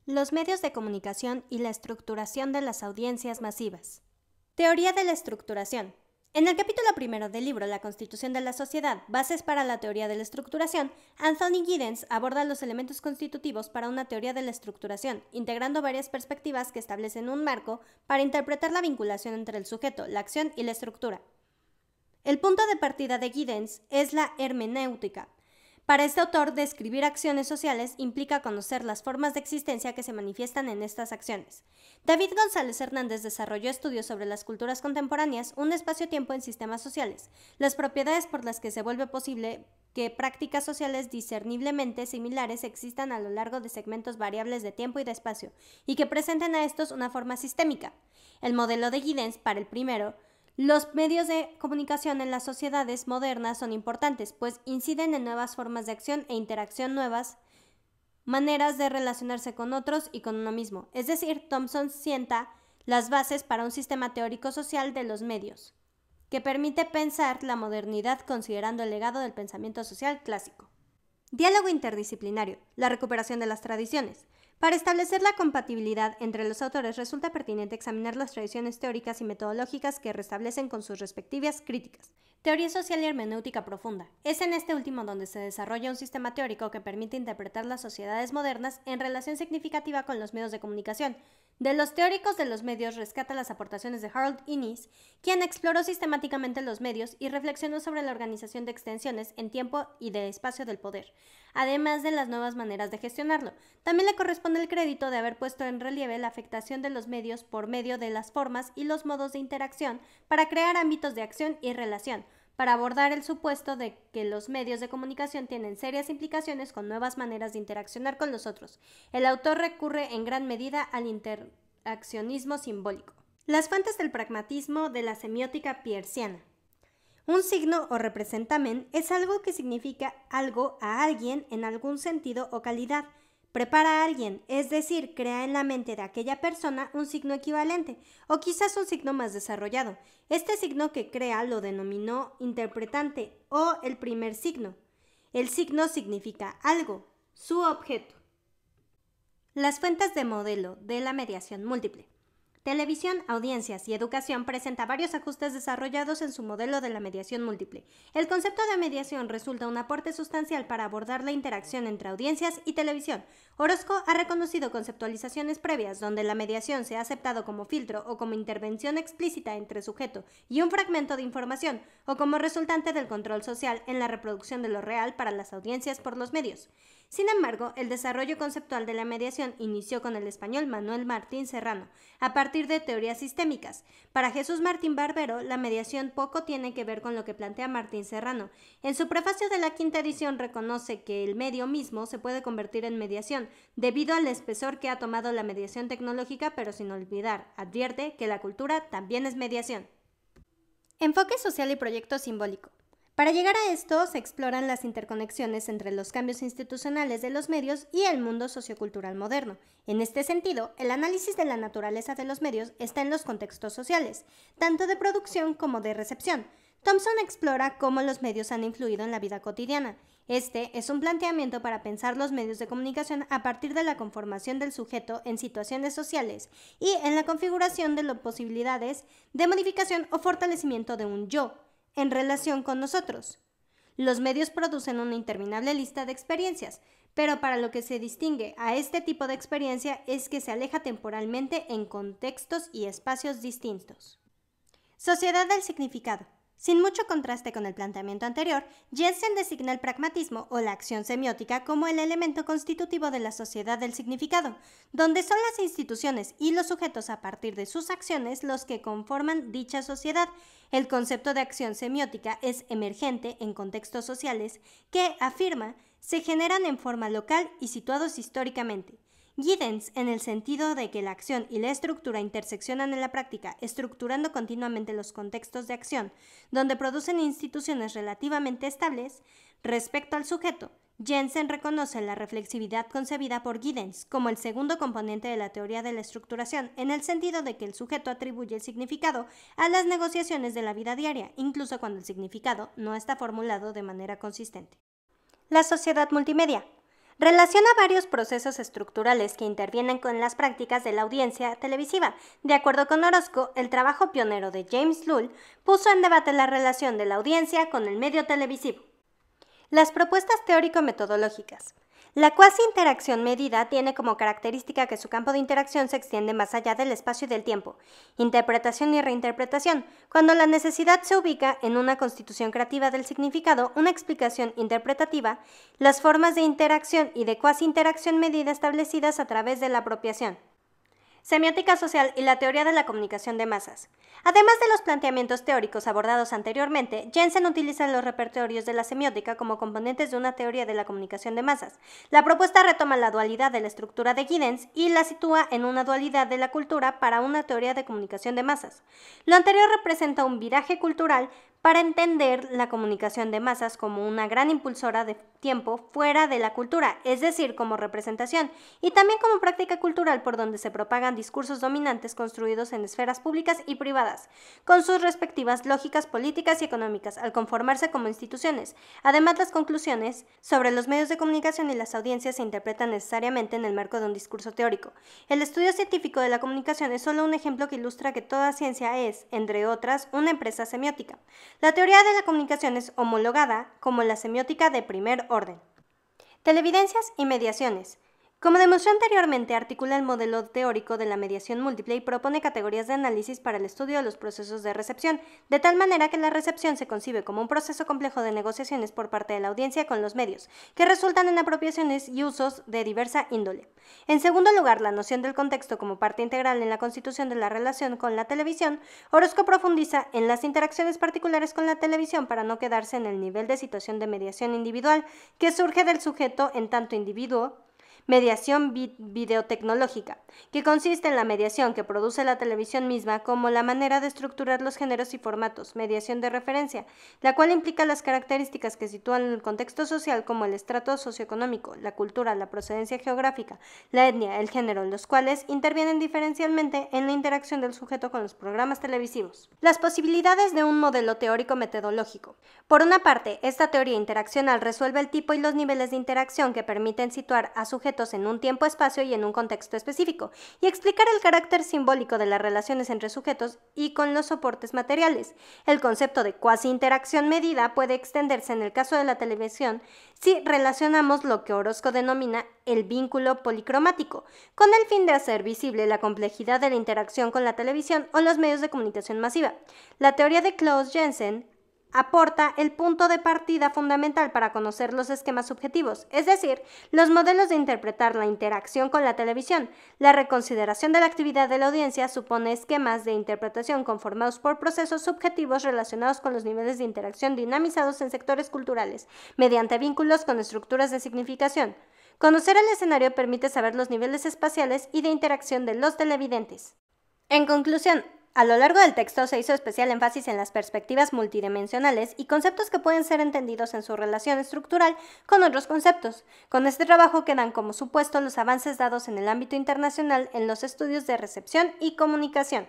Los medios de comunicación y la estructuración de las audiencias masivas. Teoría de la estructuración. En el capítulo primero del libro La Constitución de la Sociedad, Bases para la Teoría de la Estructuración, Anthony Giddens aborda los elementos constitutivos para una teoría de la estructuración, integrando varias perspectivas que establecen un marco para interpretar la vinculación entre el sujeto, la acción y la estructura. El punto de partida de Giddens es la hermenéutica. Para este autor, describir acciones sociales implica conocer las formas de existencia que se manifiestan en estas acciones. David González Hernández desarrolló estudios sobre las culturas contemporáneas, un espacio-tiempo en sistemas sociales, las propiedades por las que se vuelve posible que prácticas sociales discerniblemente similares existan a lo largo de segmentos variables de tiempo y de espacio, y que presenten a estos una forma sistémica. El modelo de Giddens, para el primero, los medios de comunicación en las sociedades modernas son importantes, pues inciden en nuevas formas de acción e interacción, nuevas maneras de relacionarse con otros y con uno mismo. Es decir, Thompson sienta las bases para un sistema teórico social de los medios, que permite pensar la modernidad considerando el legado del pensamiento social clásico. Diálogo interdisciplinario, la recuperación de las tradiciones. Para establecer la compatibilidad entre los autores resulta pertinente examinar las tradiciones teóricas y metodológicas que restablecen con sus respectivas críticas. Teoría social y hermenéutica profunda. Es en este último donde se desarrolla un sistema teórico que permite interpretar las sociedades modernas en relación significativa con los medios de comunicación. De los teóricos de los medios rescata las aportaciones de Harold Innis, quien exploró sistemáticamente los medios y reflexionó sobre la organización de extensiones en tiempo y de espacio del poder, además de las nuevas maneras de gestionarlo. También le corresponde el crédito de haber puesto en relieve la afectación de los medios por medio de las formas y los modos de interacción para crear ámbitos de acción y relación, para abordar el supuesto de que los medios de comunicación tienen serias implicaciones con nuevas maneras de interaccionar con los otros. El autor recurre en gran medida al interaccionismo simbólico. Las fuentes del pragmatismo de la semiótica peirciana. Un signo o representamen es algo que significa algo a alguien en algún sentido o calidad. Prepara a alguien, es decir, crea en la mente de aquella persona un signo equivalente, o quizás un signo más desarrollado. Este signo que crea lo denominó interpretante o el primer signo. El signo significa algo, su objeto. Las fuentes de modelo de la mediación múltiple. Televisión, audiencias y educación presenta varios ajustes desarrollados en su modelo de la mediación múltiple. El concepto de mediación resulta un aporte sustancial para abordar la interacción entre audiencias y televisión. Orozco ha reconocido conceptualizaciones previas donde la mediación se ha aceptado como filtro o como intervención explícita entre sujeto y un fragmento de información, o como resultante del control social en la reproducción de lo real para las audiencias por los medios. Sin embargo, el desarrollo conceptual de la mediación inició con el español Manuel Martín Serrano, a partir de teorías sistémicas. Para Jesús Martín Barbero, la mediación poco tiene que ver con lo que plantea Martín Serrano. En su prefacio de la quinta edición reconoce que el medio mismo se puede convertir en mediación, debido al espesor que ha tomado la mediación tecnológica, pero sin olvidar, advierte que la cultura también es mediación. Enfoque social y proyecto simbólico. Para llegar a esto, se exploran las interconexiones entre los cambios institucionales de los medios y el mundo sociocultural moderno. En este sentido, el análisis de la naturaleza de los medios está en los contextos sociales, tanto de producción como de recepción. Thompson explora cómo los medios han influido en la vida cotidiana. Este es un planteamiento para pensar los medios de comunicación a partir de la conformación del sujeto en situaciones sociales y en la configuración de las posibilidades de modificación o fortalecimiento de un yo en relación con nosotros. Los medios producen una interminable lista de experiencias, pero para lo que se distingue a este tipo de experiencia es que se aleja temporalmente en contextos y espacios distintos. Sociedad del significado. Sin mucho contraste con el planteamiento anterior, Jensen designa el pragmatismo o la acción semiótica como el elemento constitutivo de la sociedad del significado, donde son las instituciones y los sujetos a partir de sus acciones los que conforman dicha sociedad. El concepto de acción semiótica es emergente en contextos sociales que, afirma, se generan en forma local y situados históricamente. Giddens, en el sentido de que la acción y la estructura interseccionan en la práctica, estructurando continuamente los contextos de acción, donde producen instituciones relativamente estables. Respecto al sujeto, Jensen reconoce la reflexividad concebida por Giddens como el segundo componente de la teoría de la estructuración, en el sentido de que el sujeto atribuye el significado a las negociaciones de la vida diaria, incluso cuando el significado no está formulado de manera consistente. La sociedad multimedia. Relaciona varios procesos estructurales que intervienen con las prácticas de la audiencia televisiva. De acuerdo con Orozco, el trabajo pionero de James Lull puso en debate la relación de la audiencia con el medio televisivo. Las propuestas teórico-metodológicas. La cuasi-interacción medida tiene como característica que su campo de interacción se extiende más allá del espacio y del tiempo. Interpretación y reinterpretación. Cuando la necesidad se ubica en una constitución creativa del significado, una explicación interpretativa, las formas de interacción y de cuasi-interacción medida establecidas a través de la apropiación. Semiótica social y la teoría de la comunicación de masas. Además de los planteamientos teóricos abordados anteriormente, Jensen utiliza los repertorios de la semiótica como componentes de una teoría de la comunicación de masas. La propuesta retoma la dualidad de la estructura de Giddens y la sitúa en una dualidad de la cultura para una teoría de comunicación de masas. Lo anterior representa un viraje cultural para entender la comunicación de masas como una gran impulsora de tiempo fuera de la cultura, es decir, como representación, y también como práctica cultural por donde se propagan discursos dominantes construidos en esferas públicas y privadas, con sus respectivas lógicas políticas y económicas, al conformarse como instituciones. Además, las conclusiones sobre los medios de comunicación y las audiencias se interpretan necesariamente en el marco de un discurso teórico. El estudio científico de la comunicación es solo un ejemplo que ilustra que toda ciencia es, entre otras, una empresa semiótica. La teoría de la comunicación es homologada como la semiótica de primer orden. Televidencias y mediaciones. Como demostré anteriormente, articula el modelo teórico de la mediación múltiple y propone categorías de análisis para el estudio de los procesos de recepción, de tal manera que la recepción se concibe como un proceso complejo de negociaciones por parte de la audiencia con los medios, que resultan en apropiaciones y usos de diversa índole. En segundo lugar, la noción del contexto como parte integral en la constitución de la relación con la televisión. Orozco profundiza en las interacciones particulares con la televisión para no quedarse en el nivel de situación de mediación individual que surge del sujeto en tanto individuo. Mediación videotecnológica, que consiste en la mediación que produce la televisión misma como la manera de estructurar los géneros y formatos. Mediación de referencia, la cual implica las características que sitúan el contexto social como el estrato socioeconómico, la cultura, la procedencia geográfica, la etnia, el género, los cuales intervienen diferencialmente en la interacción del sujeto con los programas televisivos. Las posibilidades de un modelo teórico-metodológico. Por una parte, esta teoría interaccional resuelve el tipo y los niveles de interacción que permiten situar a sujetos en un tiempo-espacio y en un contexto específico, y explicar el carácter simbólico de las relaciones entre sujetos y con los soportes materiales. El concepto de cuasi-interacción medida puede extenderse en el caso de la televisión si relacionamos lo que Orozco denomina el vínculo policromático, con el fin de hacer visible la complejidad de la interacción con la televisión o los medios de comunicación masiva. La teoría de Claus Jensen aporta el punto de partida fundamental para conocer los esquemas subjetivos, es decir, los modelos de interpretar la interacción con la televisión. La reconsideración de la actividad de la audiencia supone esquemas de interpretación conformados por procesos subjetivos relacionados con los niveles de interacción dinamizados en sectores culturales, mediante vínculos con estructuras de significación. Conocer el escenario permite saber los niveles espaciales y de interacción de los televidentes. En conclusión, a lo largo del texto se hizo especial énfasis en las perspectivas multidimensionales y conceptos que pueden ser entendidos en su relación estructural con otros conceptos. Con este trabajo quedan como supuesto los avances dados en el ámbito internacional en los estudios de recepción y comunicación.